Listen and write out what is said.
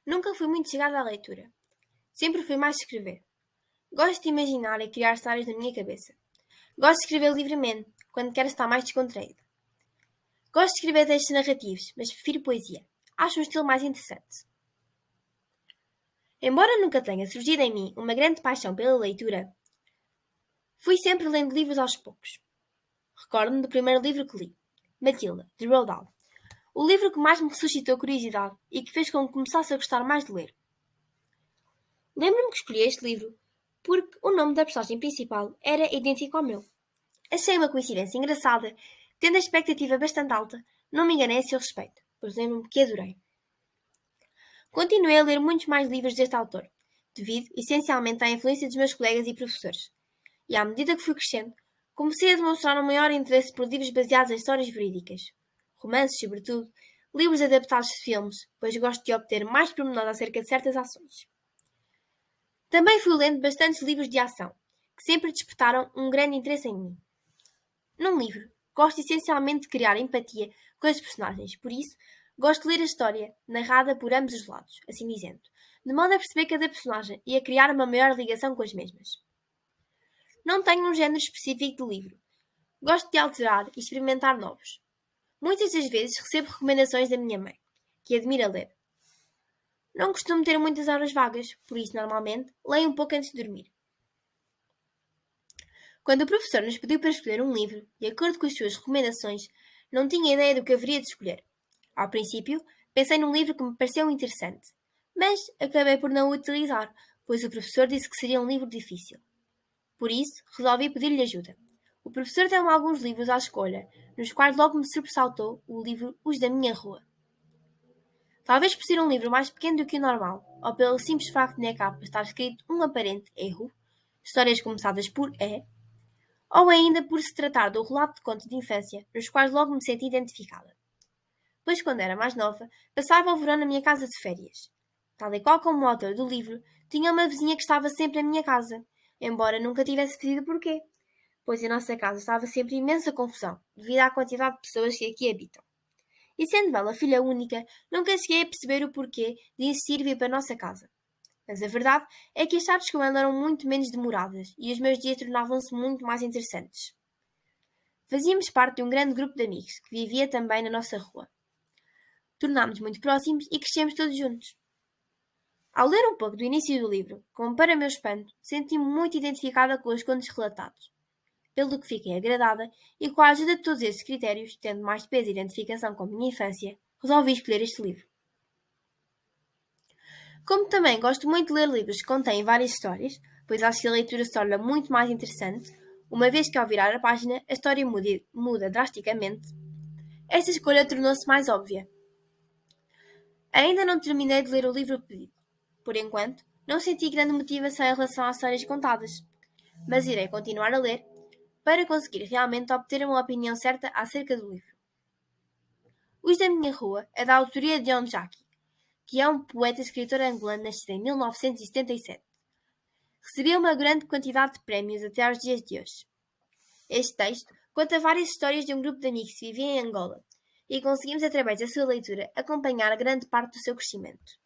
Nunca fui muito chegada à leitura. Sempre fui mais de escrever. Gosto de imaginar e criar cenários na minha cabeça. Gosto de escrever livremente, quando quero estar mais descontraída. Gosto de escrever textos narrativos, mas prefiro poesia. Acho um estilo mais interessante. Embora nunca tenha surgido em mim uma grande paixão pela leitura, fui sempre lendo livros aos poucos. Recordo-me do primeiro livro que li, Matilda, de Roald Dahl. O livro que mais me suscitou curiosidade e que fez com que começasse a gostar mais de ler. Lembro-me que escolhi este livro porque o nome da personagem principal era idêntico ao meu. Achei uma coincidência engraçada, tendo a expectativa bastante alta, não me enganei a seu respeito, pois lembro-me que adorei. Continuei a ler muitos mais livros deste autor, devido essencialmente à influência dos meus colegas e professores. E à medida que fui crescendo, comecei a demonstrar um maior interesse por livros baseados em histórias verídicas. Romances, sobretudo, livros adaptados de filmes, pois gosto de obter mais pormenores acerca de certas ações. Também fui lendo bastantes livros de ação, que sempre despertaram um grande interesse em mim. Num livro, gosto essencialmente de criar empatia com as personagens, por isso, gosto de ler a história, narrada por ambos os lados, assim dizendo, de modo a perceber cada personagem e a criar uma maior ligação com as mesmas. Não tenho um género específico de livro. Gosto de alterar e experimentar novos. Muitas das vezes recebo recomendações da minha mãe, que admira ler. Não costumo ter muitas horas vagas, por isso normalmente leio um pouco antes de dormir. Quando o professor nos pediu para escolher um livro, de acordo com as suas recomendações, não tinha ideia do que haveria de escolher. Ao princípio, pensei num livro que me pareceu interessante, mas acabei por não o utilizar, pois o professor disse que seria um livro difícil. Por isso, resolvi pedir-lhe ajuda. O professor deu-me alguns livros à escolha, nos quais logo me sobressaltou o livro Os da Minha Rua. Talvez por ser um livro mais pequeno do que o normal, ou pelo simples facto de na capa estar escrito um aparente erro, histórias começadas por E, ou ainda por se tratar do relato de contos de infância, nos quais logo me senti identificada. Pois quando era mais nova, passava o verão na minha casa de férias. Tal e qual como o autor do livro, tinha uma vizinha que estava sempre na minha casa, embora nunca tivesse pedido porquê, pois em nossa casa estava sempre imensa confusão, devido à quantidade de pessoas que aqui habitam. E sendo ela filha única, nunca cheguei a perceber o porquê de insistir vir para a nossa casa. Mas a verdade é que as tardes com ela eram muito menos demoradas e os meus dias tornavam-se muito mais interessantes. Fazíamos parte de um grande grupo de amigos que vivia também na nossa rua. Tornámos muito próximos e crescemos todos juntos. Ao ler um pouco do início do livro, como para meu espanto, senti-me muito identificada com os contos relatados, pelo que fiquei agradada e com a ajuda de todos estes critérios, tendo mais peso e identificação com a minha infância, resolvi escolher este livro. Como também gosto muito de ler livros que contêm várias histórias, pois acho que a leitura se torna muito mais interessante, uma vez que ao virar a página a história muda drasticamente, esta escolha tornou-se mais óbvia. Ainda não terminei de ler o livro pedido. Por enquanto, não senti grande motivação em relação às histórias contadas, mas irei continuar a ler para conseguir realmente obter uma opinião certa acerca do livro. Os da Minha Rua é da autoria de John Jackie, que é um poeta e escritor angolano nascido em 1977. Recebeu uma grande quantidade de prémios até aos dias de hoje. Este texto conta várias histórias de um grupo de amigos que vivia em Angola e conseguimos, através da sua leitura, acompanhar grande parte do seu crescimento.